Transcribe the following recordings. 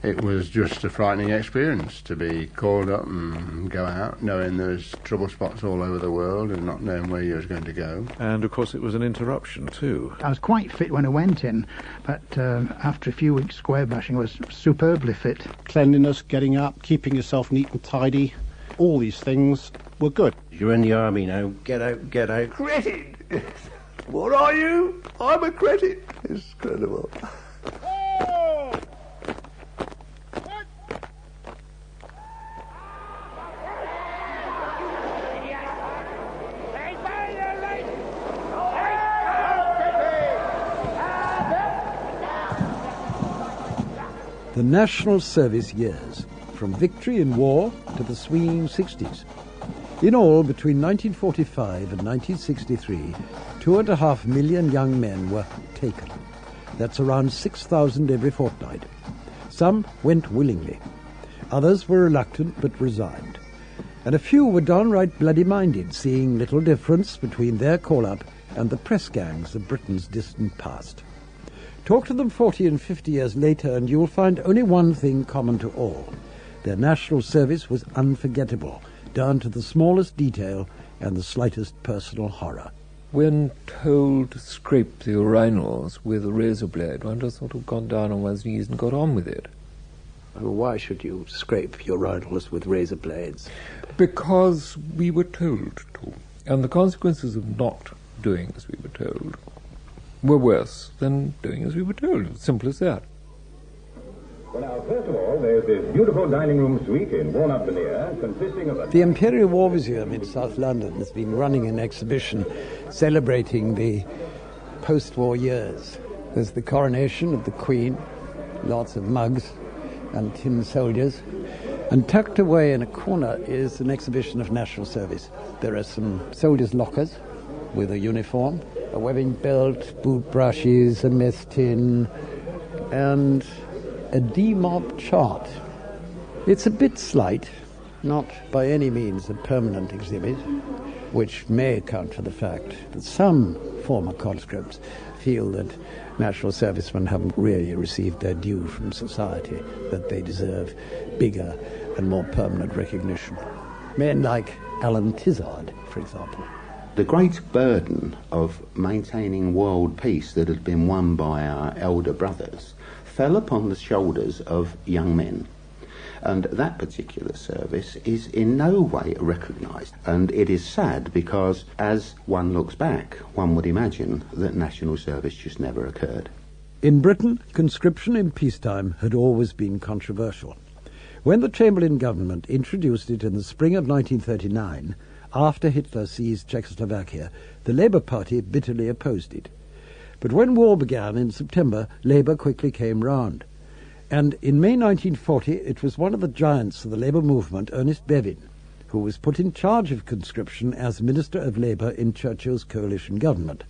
It was just a frightening experience to be called up and go out, knowing there's trouble spots all over the world and not knowing where you was going to go. And, of course, it was an interruption, too. I was quite fit when I went in, but after a few weeks square bashing, I was superbly fit. Cleanliness, getting up, keeping yourself neat and tidy, all these things were good. You're in the army now. Get out, get out. Credit! What are you? I'm a credit. It's incredible. The National Service years, from victory in war to the swinging 60s. In all, between 1945 and 1963, 2.5 million young men were taken. That's around 6,000 every fortnight. Some went willingly. Others were reluctant but resigned. And a few were downright bloody-minded, seeing little difference between their call-up and the press gangs of Britain's distant past. Talk to them 40 and 50 years later and you'll find only one thing common to all. Their national service was unforgettable, down to the smallest detail and the slightest personal horror. When told to scrape the urinals with a razor blade, one just sort of got down on one's knees and got on with it. Why should you scrape urinals with razor blades? Because we were told to. And the consequences of not doing as we were told were worse than doing as we were told. Simple as that. Well, now, first of all, there's this beautiful dining room suite in worn-up veneer consisting of The Imperial War Museum in South London has been running an exhibition celebrating the post-war years. There's the coronation of the Queen, lots of mugs and tin soldiers, and tucked away in a corner is an exhibition of national service. There are some soldiers' lockers with a uniform, a webbing belt, boot brushes, a mess tin, and a demob chart. It's a bit slight, not by any means a permanent exhibit, which may account for the fact that some former conscripts feel that national servicemen haven't really received their due from society, that they deserve bigger and more permanent recognition. Men like Alan Tizard, for example. The great burden of maintaining world peace that had been won by our elder brothers fell upon the shoulders of young men. And that particular service is in no way recognised. And it is sad because, as one looks back, one would imagine that national service just never occurred. In Britain, conscription in peacetime had always been controversial. When the Chamberlain government introduced it in the spring of 1939, after Hitler seized Czechoslovakia, the Labour Party bitterly opposed it. But when war began in September, Labour quickly came round. And in May 1940, it was one of the giants of the Labour movement, Ernest Bevin, who was put in charge of conscription as Minister of Labour in Churchill's coalition government.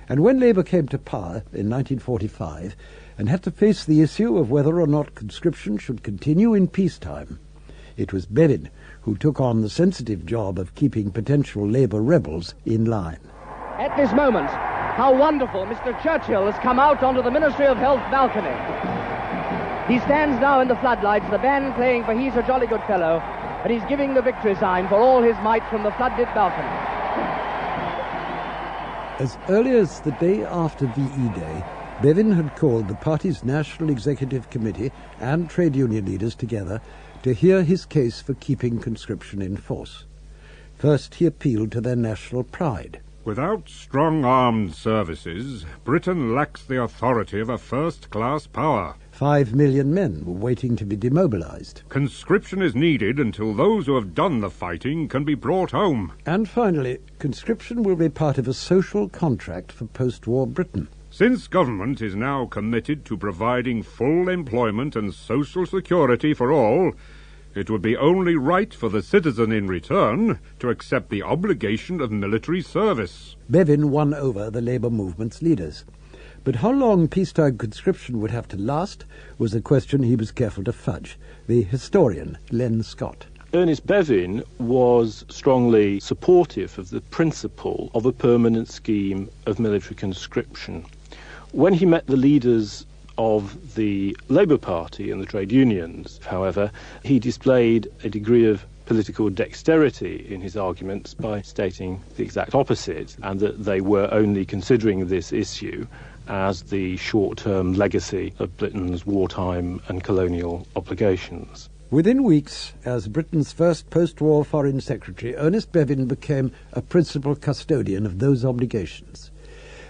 And when Labour came to power in 1945 and had to face the issue of whether or not conscription should continue in peacetime, it was Bevin who took on the sensitive job of keeping potential Labour rebels in line. At this moment, how wonderful Mr. Churchill has come out onto the Ministry of Health balcony. He stands now in the floodlights, the band playing for He's a Jolly Good Fellow, and he's giving the victory sign for all his might from the floodlit balcony. As early as the day after VE Day, Bevin had called the party's National Executive Committee and trade union leaders together to hear his case for keeping conscription in force. First, he appealed to their national pride. Without strong armed services, Britain lacks the authority of a first-class power. 5 million men were waiting to be demobilized. Conscription is needed until those who have done the fighting can be brought home. And finally, conscription will be part of a social contract for post-war Britain. Since government is now committed to providing full employment and social security for all, it would be only right for the citizen in return to accept the obligation of military service. Bevin won over the Labour movement's leaders. But how long peacetime conscription would have to last was a question he was careful to fudge. The historian, Len Scott. Ernest Bevin was strongly supportive of the principle of a permanent scheme of military conscription. When he met the leaders of the Labour Party and the trade unions, however, he displayed a degree of political dexterity in his arguments by stating the exact opposite, and that they were only considering this issue as the short-term legacy of Britain's wartime and colonial obligations. Within weeks, as Britain's first post-war Foreign Secretary, Ernest Bevin became a principal custodian of those obligations.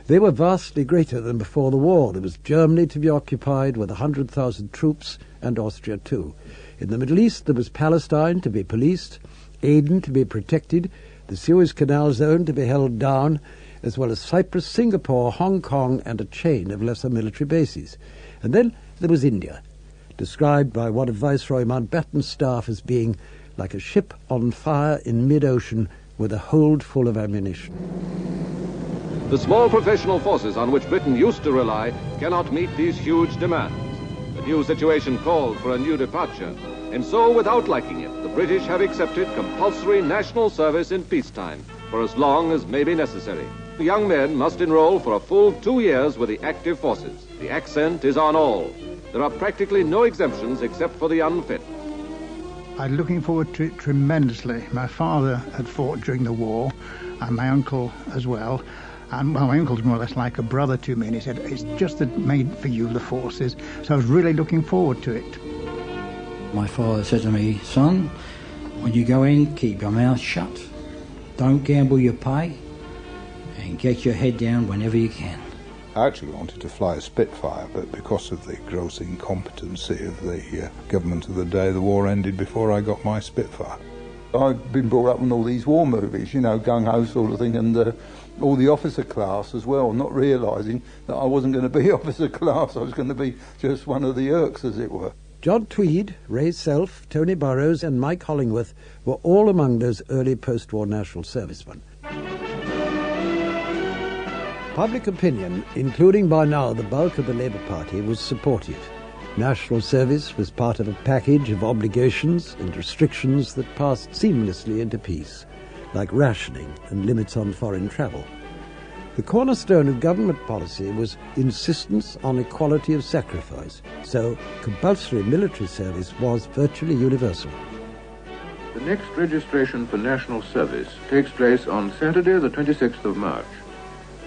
They were vastly greater than before the war. There was Germany to be occupied with 100,000 troops, and Austria too. In the Middle East there was Palestine to be policed, Aden to be protected, the Suez Canal zone to be held down, as well as Cyprus, Singapore, Hong Kong, and a chain of lesser military bases. And then there was India, described by one of Viceroy Mountbatten's staff as being like a ship on fire in mid-ocean with a hold full of ammunition. The small professional forces on which Britain used to rely cannot meet these huge demands. The new situation called for a new departure, and so, without liking it, the British have accepted compulsory national service in peacetime for as long as may be necessary. The young men must enroll for a full 2 years with the active forces. The accent is on all. There are practically no exemptions except for the unfit. I'm looking forward to it tremendously. My father had fought during the war, and my uncle as well. And well, my uncle's more or less like a brother to me, and he said, it's just made for you, the forces. So I was really looking forward to it. My father said to me, son, when you go in, keep your mouth shut. Don't gamble your pay, and get your head down whenever you can. I actually wanted to fly a Spitfire, but because of the gross incompetency of the government of the day, the war ended before I got my Spitfire. I've been brought up in all these war movies, you know, gung-ho sort of thing, and all the officer class as well, not realising that I wasn't going to be officer class, I was going to be just one of the Irks, as it were. John Tweed, Ray Self, Tony Burrows and Mike Hollingworth were all among those early post-war national servicemen. Public opinion, including by now the bulk of the Labour Party, was supportive. National service was part of a package of obligations and restrictions that passed seamlessly into peace, like rationing and limits on foreign travel. The cornerstone of government policy was insistence on equality of sacrifice, so compulsory military service was virtually universal. The next registration for national service takes place on Saturday, the 26th of March.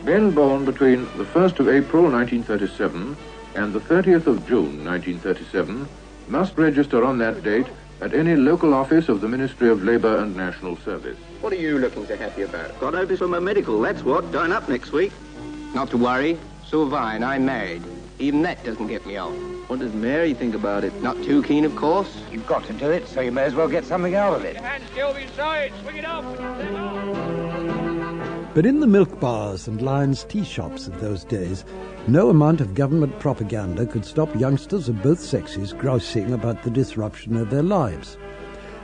Men born between the 1st of April 1937 and the 30th of June 1937 must register on that date at any local office of the Ministry of Labour and National Service. What are you looking so happy about? Got notice from a medical, that's what, going up next week. Not to worry, so have I, and I'm married. Even that doesn't get me off. What does Mary think about it? Not too keen, of course. You've got to do it, so you may as well get something out of it. Your hands still beside, swing it up. But in the milk bars and Lyons tea shops of those days, no amount of government propaganda could stop youngsters of both sexes grousing about the disruption of their lives.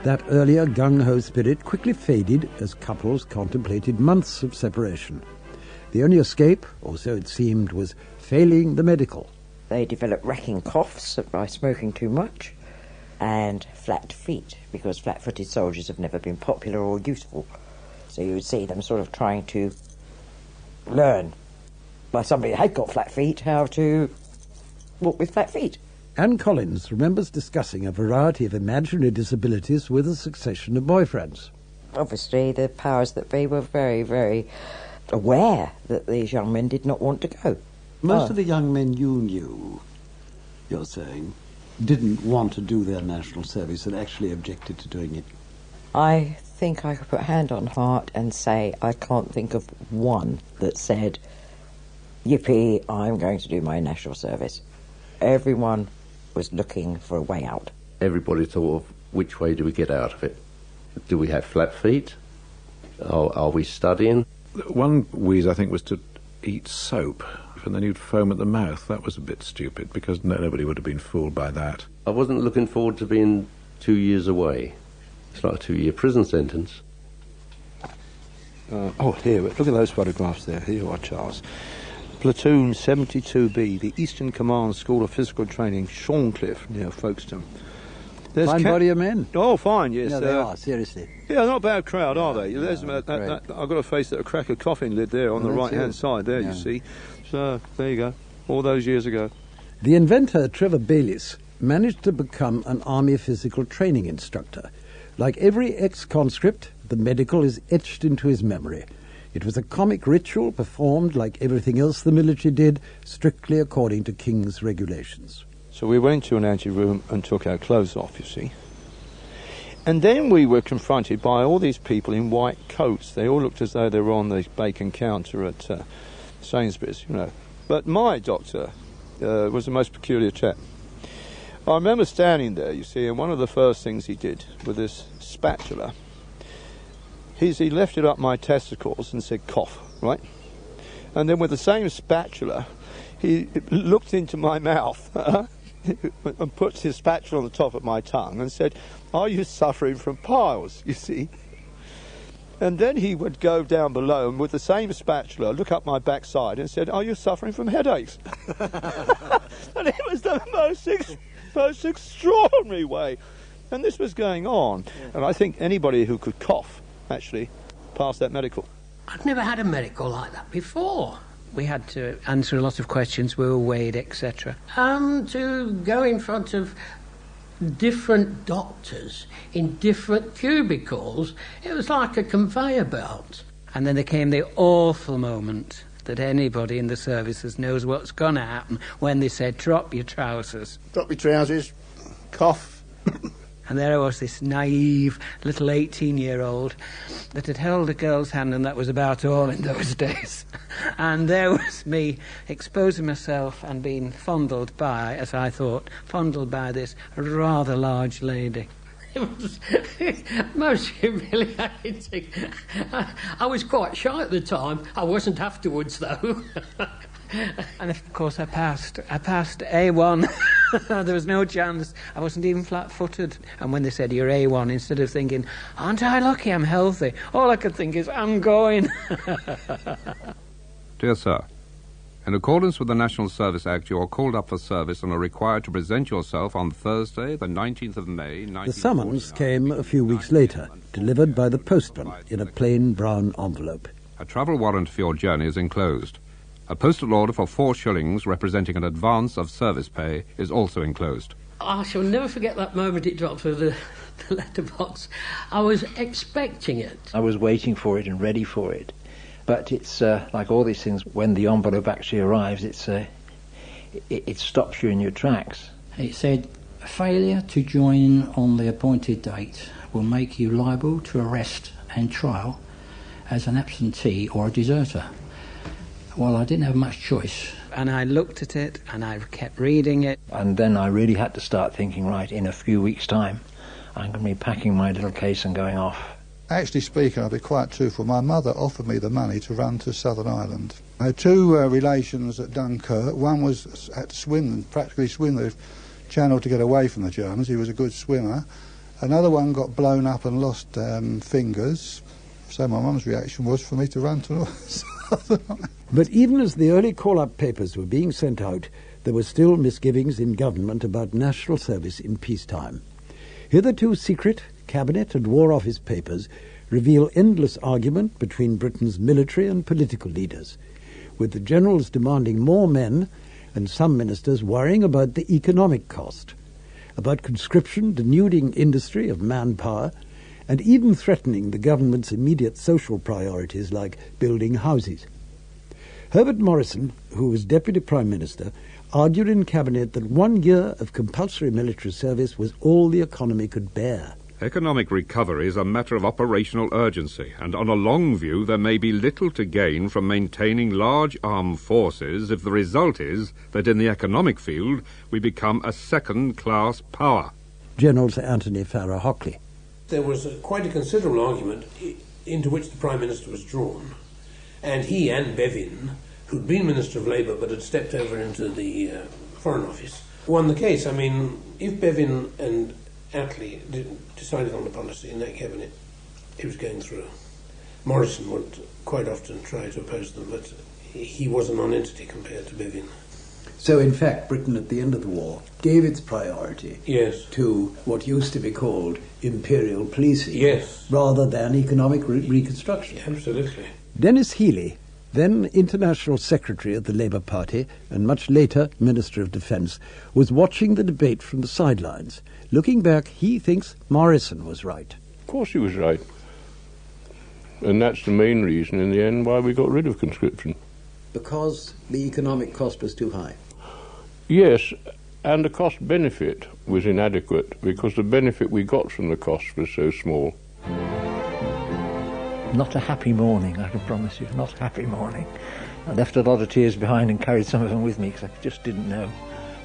That earlier gung-ho spirit quickly faded as couples contemplated months of separation. The only escape, or so it seemed, was failing the medical. They developed racking coughs by smoking too much, and flat feet, because flat-footed soldiers have never been popular or useful. So you would see them sort of trying to learn by somebody who had got flat feet how to walk with flat feet. Anne Collins remembers discussing a variety of imaginary disabilities with a succession of boyfriends. Obviously, the powers that be were very, very aware that these young men did not want to go. Most of the young men you knew, you're saying, didn't want to do their national service and actually objected to doing it. I think I could put hand on heart and say I can't think of one that said, yippee, I'm going to do my national service. Everyone was looking for a way out. Everybody thought of which way do we get out of it? Do we have flat feet? Are we studying? One wheeze, I think, was to eat soap, and then you'd foam at the mouth. That was a bit stupid, because nobody would have been fooled by that. I wasn't looking forward to being 2 years away. It's like a 2-year prison sentence. Here, look at those photographs there. Here you are, Charles. Platoon 72B, the Eastern Command School of Physical Training, Shorncliffe, near Folkestone. Fine body of men. Oh, fine, yes. Yeah, they are, seriously. Yeah, not a bad crowd, are they? There's I've got to face that a cracker coffin lid there on the right-hand side there, you see. So, there you go. All those years ago. The inventor, Trevor Bayliss, managed to become an army physical training instructor. Like every ex-conscript, the medical is etched into his memory. It was a comic ritual performed, like everything else the military did, strictly according to King's regulations. So we went into an ante-room and took our clothes off, you see. And then we were confronted by all these people in white coats. They all looked as though they were on the bacon counter at Sainsbury's, you know. But my doctor was the most peculiar chap. I remember standing there, you see, and one of the first things he did with this spatula, he lifted up my testicles and said, cough, right? And then with the same spatula, he looked into my mouth and put his spatula on the top of my tongue and said, are you suffering from piles, you see? And then he would go down below and with the same spatula look up my backside and said, are you suffering from headaches? And it was the most extraordinary way. And this was going on. And I think anybody who could cough actually passed that medical. I'd never had a medical like that before. We had to answer a lot of questions, we were weighed, etc. To go in front of different doctors in different cubicles, it was like a conveyor belt. And then there came the awful moment that anybody in the services knows what's going to happen when they said, drop your trousers. Drop your trousers, cough. And there I was, this naive little 18-year-old that had held a girl's hand, and that was about all in those days. And there was me exposing myself and being fondled by, as I thought, fondled by this rather large lady. It was most humiliating. I was quite shy at the time. I wasn't afterwards, though. And of course I passed A1. There was no chance. I wasn't even flat-footed. And when they said you're A1, instead of thinking, aren't I lucky I'm healthy, all I could think is, I'm going. Dear Sir, in accordance with the National Service Act, you are called up for service and are required to present yourself on Thursday, the 19th of May, 1949. The summons came a few weeks later, delivered by the postman in a plain brown envelope. A travel warrant for your journey is enclosed. A postal order for 4 shillings representing an advance of service pay is also enclosed. I shall never forget that moment it dropped through the letterbox. I was expecting it. I was waiting for it and ready for it. But it's like all these things, when the envelope actually arrives, it stops you in your tracks. It said, failure to join on the appointed date will make you liable to arrest and trial as an absentee or a deserter. Well, I didn't have much choice. And I looked at it, and I kept reading it. And then I really had to start thinking, right, in a few weeks' time, I'm going to be packing my little case and going off. Actually speaking, I'll be quite truthful, my mother offered me the money to run to Southern Ireland. I had 2 relations at Dunkirk. One had to practically swim the channel to get away from the Germans. He was a good swimmer. Another one got blown up and lost fingers. So my mum's reaction was for me to run to Southern Ireland. But even as the early call-up papers were being sent out, there were still misgivings in government about national service in peacetime. Hitherto secret Cabinet and War Office papers reveal endless argument between Britain's military and political leaders, with the generals demanding more men and some ministers worrying about the economic cost, about conscription denuding industry of manpower, and even threatening the government's immediate social priorities like building houses. Herbert Morrison, who was Deputy Prime Minister, argued in Cabinet that 1 year of compulsory military service was all the economy could bear. Economic recovery is a matter of operational urgency, and on a long view there may be little to gain from maintaining large armed forces if the result is that in the economic field we become a second-class power. General Sir Anthony Farrar Hockley. There was quite a considerable argument into which the Prime Minister was drawn, and he and Bevin, who'd been Minister of Labour but had stepped over into the Foreign Office, won the case. I mean, if Bevin and Attlee decided on the policy in that cabinet, it was going through. Morrison would quite often try to oppose them, but he was a non-entity compared to Bevin. So in fact, Britain at the end of the war gave its priority to what used to be called imperial policing, yes, rather than economic reconstruction. Absolutely. Dennis Healy, then International Secretary of the Labour Party and much later Minister of Defence, was watching the debate from the sidelines. Looking back, he thinks Morrison was right. Of course he was right. And that's the main reason in the end why we got rid of conscription. Because the economic cost was too high? Yes, and the cost-benefit was inadequate because the benefit we got from the cost was so small. Not a happy morning, I can promise you, not a happy morning. I left a lot of tears behind and carried some of them with me because I just didn't know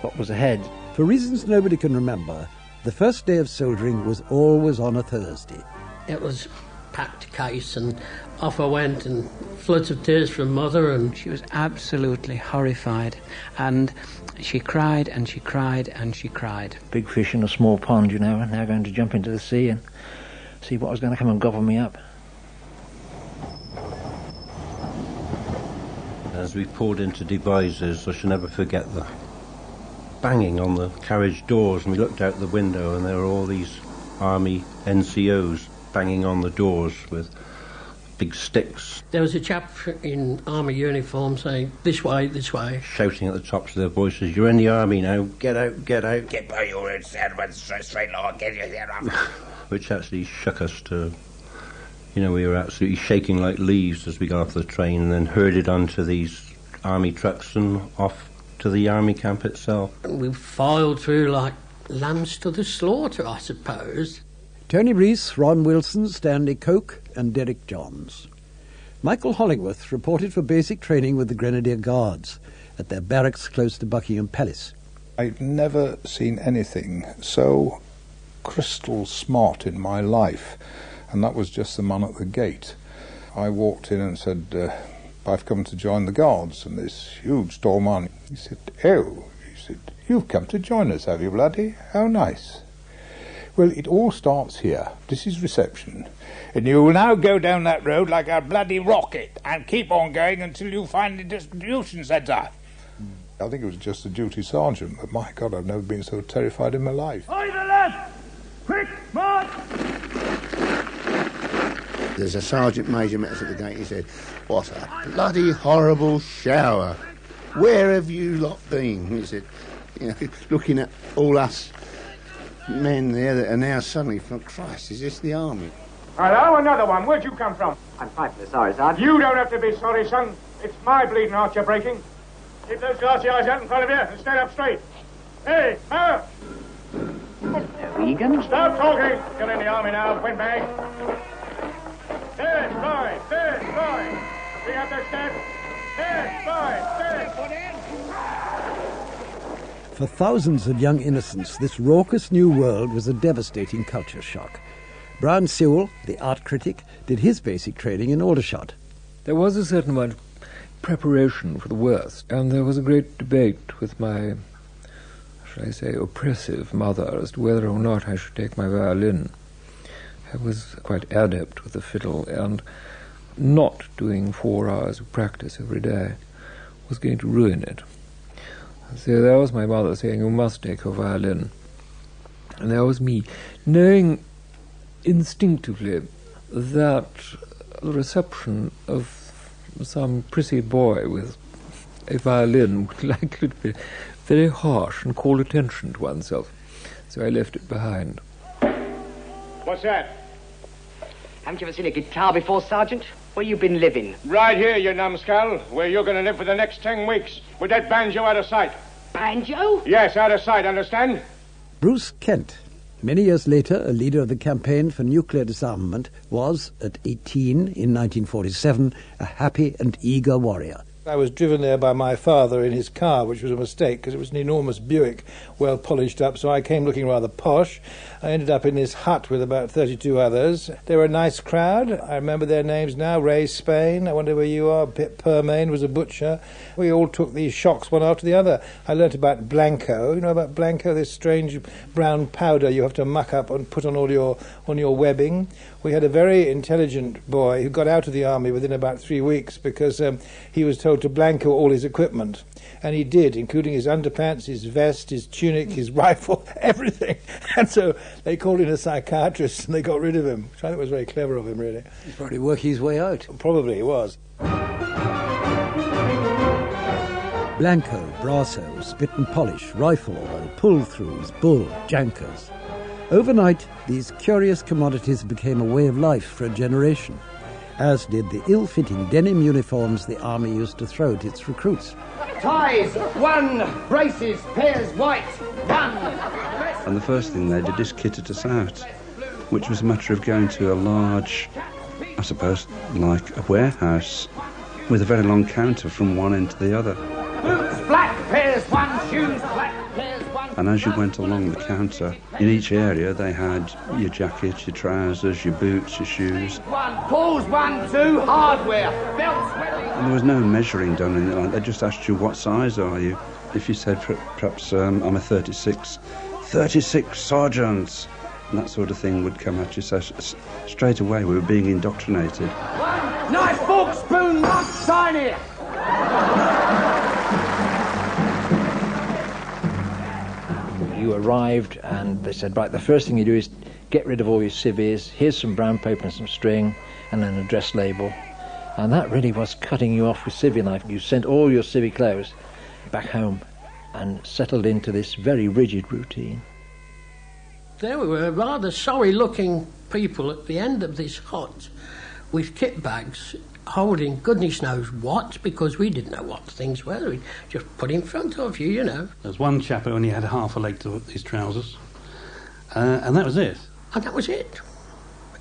what was ahead. For reasons nobody can remember, the first day of soldiering was always on a Thursday. It was packed case, and off I went, and floods of tears from Mother, and she was absolutely horrified, and she cried and she cried and she cried. Big fish in a small pond, you know, and now going to jump into the sea and see what was going to come and gobble me up. As we poured into Devizes, I shall never forget the banging on the carriage doors, and we looked out the window and there were all these army NCOs banging on the doors with big sticks. There was a chap in army uniform saying, "This way, this way." Shouting at the tops of their voices, "You're in the army now, get out, get out." Get by your own servants, straight Lord, get your head off. Which actually shook us to, you know, we were absolutely shaking like leaves as we got off the train and then herded onto these army trucks and off to the army camp itself. We filed through like lambs to the slaughter, I suppose. Tony Rees, Ron Wilson, Stanley Coke and Derek Johns. Michael Hollingworth reported for basic training with the Grenadier Guards at their barracks close to Buckingham Palace. I'd never seen anything so crystal smart in my life, and that was just the man at the gate. I walked in and said, "I've come to join the Guards," and this huge tall man, he said, "Oh," he said, "you've come to join us, have you, bloody? How nice." Well, it all starts here. This is reception. And you will now go down that road like a bloody rocket and keep on going until you find the distribution centre. I think it was just the duty sergeant, but my God, I've never been so terrified in my life. Oi, the left! Quick, march! There's a sergeant major met us at the gate. He said, "What a bloody horrible shower. Where have you lot been?" He said, you know, looking at all us men there that are now suddenly, for Christ, is this the army? Hello, another one. Where'd you come from? I'm frightfully sorry, Sergeant. You don't have to be sorry, son. It's my bleeding heart you're breaking. Keep those glassy eyes out in front of you and stand up straight. Hey, Mo! Regan? Stop talking. You're in the army now, windbag. Stand, fine, stand, fine. Bring up their stand. Stand, fine, stand. For thousands of young innocents, this raucous new world was a devastating culture shock. Brian Sewell, the art critic, did his basic training in Aldershot. There was a certain amount of preparation for the worst, and there was a great debate with my, shall I say, oppressive mother as to whether or not I should take my violin. I was quite adept with the fiddle, and not doing 4 hours of practice every day was going to ruin it. So there was my mother saying, "You must take your violin." And there was me, knowing instinctively that the reception of some prissy boy with a violin would likely to be very harsh and call attention to oneself. So I left it behind. What's that? Haven't you ever seen a guitar before, Sergeant? Where you been living? Right here, you numbskull, where you're going to live for the next 10 weeks, with that banjo out of sight. Banjo? Yes, out of sight, understand? Bruce Kent, many years later a leader of the campaign for nuclear disarmament, was, at 18 in 1947, a happy and eager warrior. I was driven there by my father in his car, which was a mistake because it was an enormous Buick, well polished up, so I came looking rather posh. I ended up in this hut with about 32 others. They were a nice crowd. I remember their names now. Ray Spain, I wonder where you are. Pip Permain was a butcher. We all took these shocks one after the other. I learnt about Blanco. You know about Blanco, this strange brown powder you have to muck up and put on all your webbing. We had a very intelligent boy who got out of the army within about 3 weeks because he was told to Blanco all his equipment. And he did, including his underpants, his vest, his tunic, his rifle, everything. And so they called in a psychiatrist and they got rid of him, which I think was very clever of him, really. He's probably working his way out. Probably he was. Blanco, Brasso, spit and polish, rifle oil, pull-throughs, bull, jankers. Overnight, these curious commodities became a way of life for a generation, as did the ill-fitting denim uniforms the army used to throw at its recruits. Ties, 1. Braces, pairs, white, 1. And the first thing they did is kitted us out, which was a matter of going to a large, I suppose, like a warehouse, with a very long counter from one end to the other. Boots, black, pairs, 1. Shoes, black, pairs, 1. And as you went along the counter, in each area they had your jacket, your trousers, your boots, your shoes. 1. Pulls, 1, 2. Hardware, belts, webbing. And there was no measuring done in it. Like, they just asked you, what size are you? If you said, perhaps, I'm a 36, 36 sergeants, and that sort of thing would come at you. So straight away we were being indoctrinated. 1. Knife, fork, spoon, mug, sign here. You arrived and they said, right, the first thing you do is get rid of all your civvies, here's some brown paper and some string and an address label. And that really was cutting you off with civvy life. You sent all your civvy clothes back home and settled into this very rigid routine. There were rather sorry-looking people at the end of this hut with kit bags holding goodness knows what, because we didn't know what things were. We just put in front of you, you know. There's one chap who only had half a leg to his trousers, and that was it. And that was it.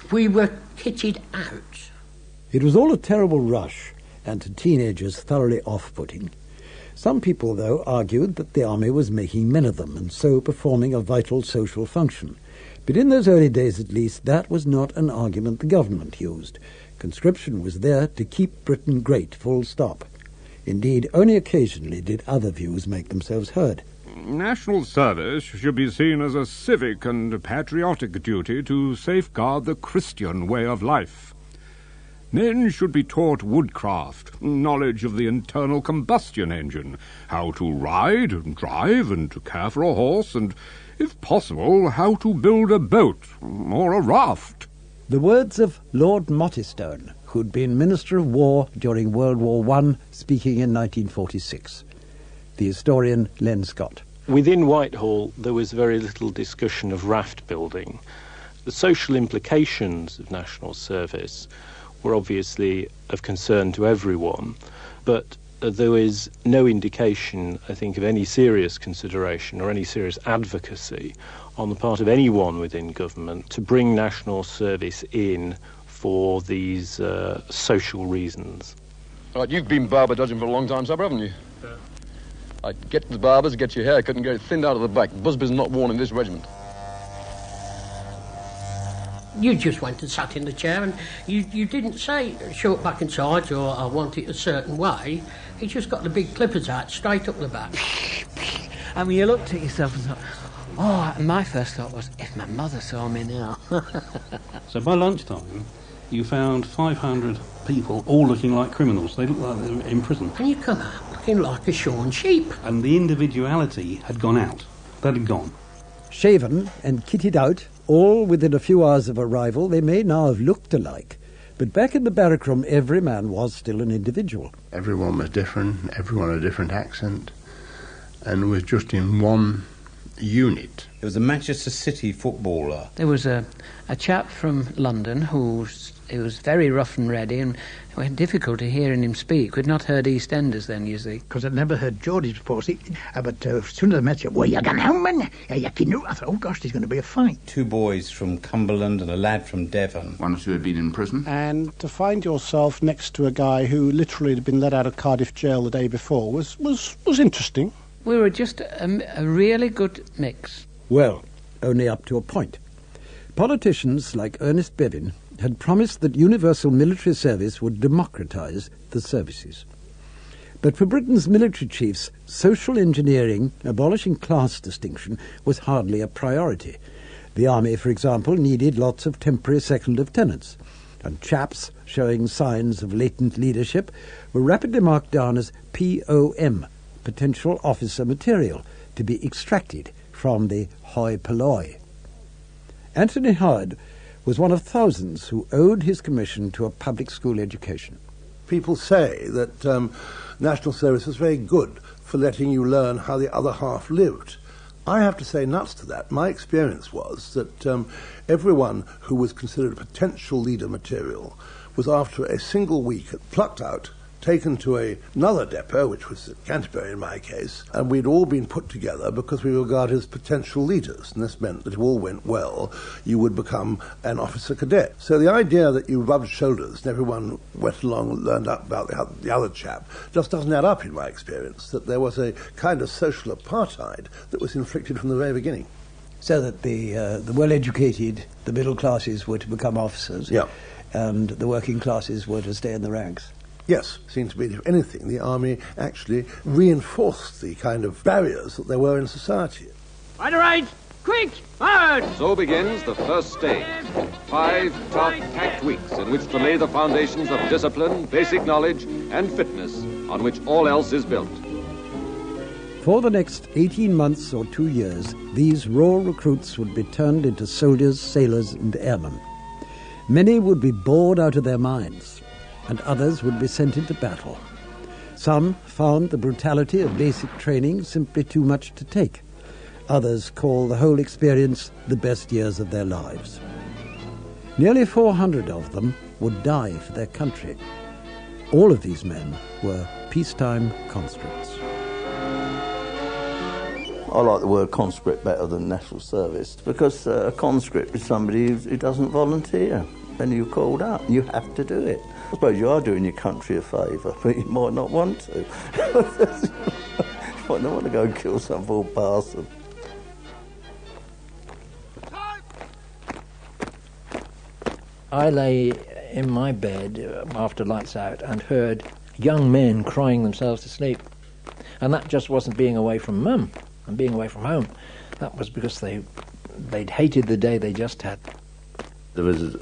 We were kitted out. It was all a terrible rush, and to teenagers thoroughly off-putting. Some people, though, argued that the army was making men of them, and so performing a vital social function. But in those early days, at least, that was not an argument the government used. Conscription was there to keep Britain great, full stop. Indeed, only occasionally did other views make themselves heard. National service should be seen as a civic and patriotic duty to safeguard the Christian way of life. Men should be taught woodcraft, knowledge of the internal combustion engine, how to ride and drive and to care for a horse, and, if possible, how to build a boat or a raft. The words of Lord Mottistone, who'd been Minister of War during World War I, speaking in 1946. The historian Len Scott. Within Whitehall, there was very little discussion of raft building. The social implications of national service were obviously of concern to everyone, but there is no indication, I think, of any serious consideration or any serious advocacy on the part of anyone within government to bring national service in for these social reasons. Right, you've been barber dodging for a long time, Sabra, haven't you? Yeah. Right, get to the barbers, get your hair cut and get it thinned out of the back. Busby's not worn in this regiment. You just went and sat in the chair and you didn't say short back and sides or I want it a certain way. He just got the big clippers out straight up the back. And when you looked at yourself and thought, oh, and my first thought was, if my mother saw me now. So by lunchtime, you found 500 people all looking like criminals. They looked like they were in prison. And you come out looking like a shorn sheep. And the individuality had gone out. That had gone. Shaven and kitted out, all within a few hours of arrival, they may now have looked alike. But back in the barrack room, every man was still an individual. Everyone was different, everyone had a different accent, and was just in one unit. It was a Manchester City footballer. There was a chap from London who was very rough and ready, and we had difficulty hearing him speak. We'd not heard EastEnders then, you see. Because I'd never heard Geordie's before, see. But as soon as I met you, well, you gone home, man? You knew. I thought, oh gosh, there's going to be a fight. 2 boys from Cumberland and a lad from Devon. One or two had been in prison. And to find yourself next to a guy who literally had been let out of Cardiff jail the day before was interesting. We were just a really good mix. Well, only up to a point. Politicians like Ernest Bevin had promised that universal military service would democratise the services. But for Britain's military chiefs, social engineering, abolishing class distinction, was hardly a priority. The army, for example, needed lots of temporary second lieutenants, and chaps showing signs of latent leadership were rapidly marked down as POM, potential officer material, to be extracted from the hoi polloi. Anthony Howard was one of thousands who owed his commission to a public school education. people say that national service was very good for letting you learn how the other half lived. I have to say nuts to that. My experience was that everyone who was considered potential leader material was after a single week plucked out, taken to another depot, which was at Canterbury in my case, and we'd all been put together because we were regarded as potential leaders, and this meant that if all went well, you would become an officer cadet. So the idea that you rubbed shoulders and everyone went along and learned up about the other chap just doesn't add up in my experience, that there was a kind of social apartheid that was inflicted from the very beginning. So that the well-educated, the middle classes were to become officers, yeah, and the working classes were to stay in the ranks. Yes, seems to be, if anything, the army actually reinforced the kind of barriers that there were in society. Right, quick, forward! So begins the first stage. 5 tough, packed weeks in which to lay the foundations of discipline, basic knowledge, and fitness on which all else is built. For the next 18 months or 2 years, these raw recruits would be turned into soldiers, sailors, and airmen. Many would be bored out of their minds, and others would be sent into battle. Some found the brutality of basic training simply too much to take. Others call the whole experience the best years of their lives. Nearly 400 of them would die for their country. All of these men were peacetime conscripts. I like the word conscript better than national service, because a conscript is somebody who doesn't volunteer. When you're called up, you have to do it. I suppose you are doing your country a favour, but you might not want to. You might not want to go and kill some poor bastard. I lay in my bed after lights out and heard young men crying themselves to sleep. And that just wasn't being away from mum and being away from home. That was because they'd hated the day they just had. There was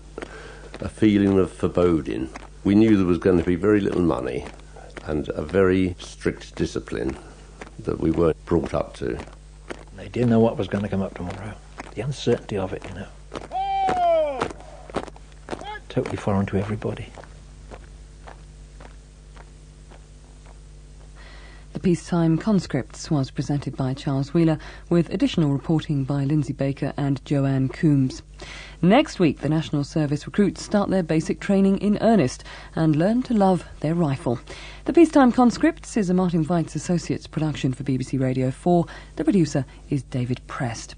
a feeling of foreboding. We knew there was going to be very little money and a very strict discipline that we weren't brought up to. They didn't know what was going to come up tomorrow. The uncertainty of it, Totally foreign to everybody. The Peacetime Conscripts was presented by Charles Wheeler, with additional reporting by Lindsay Baker and Joanne Coombs. Next week, the National Service recruits start their basic training in earnest and learn to love their rifle. The Peacetime Conscripts is a Martin Weitz Associates production for BBC Radio 4. The producer is David Prest.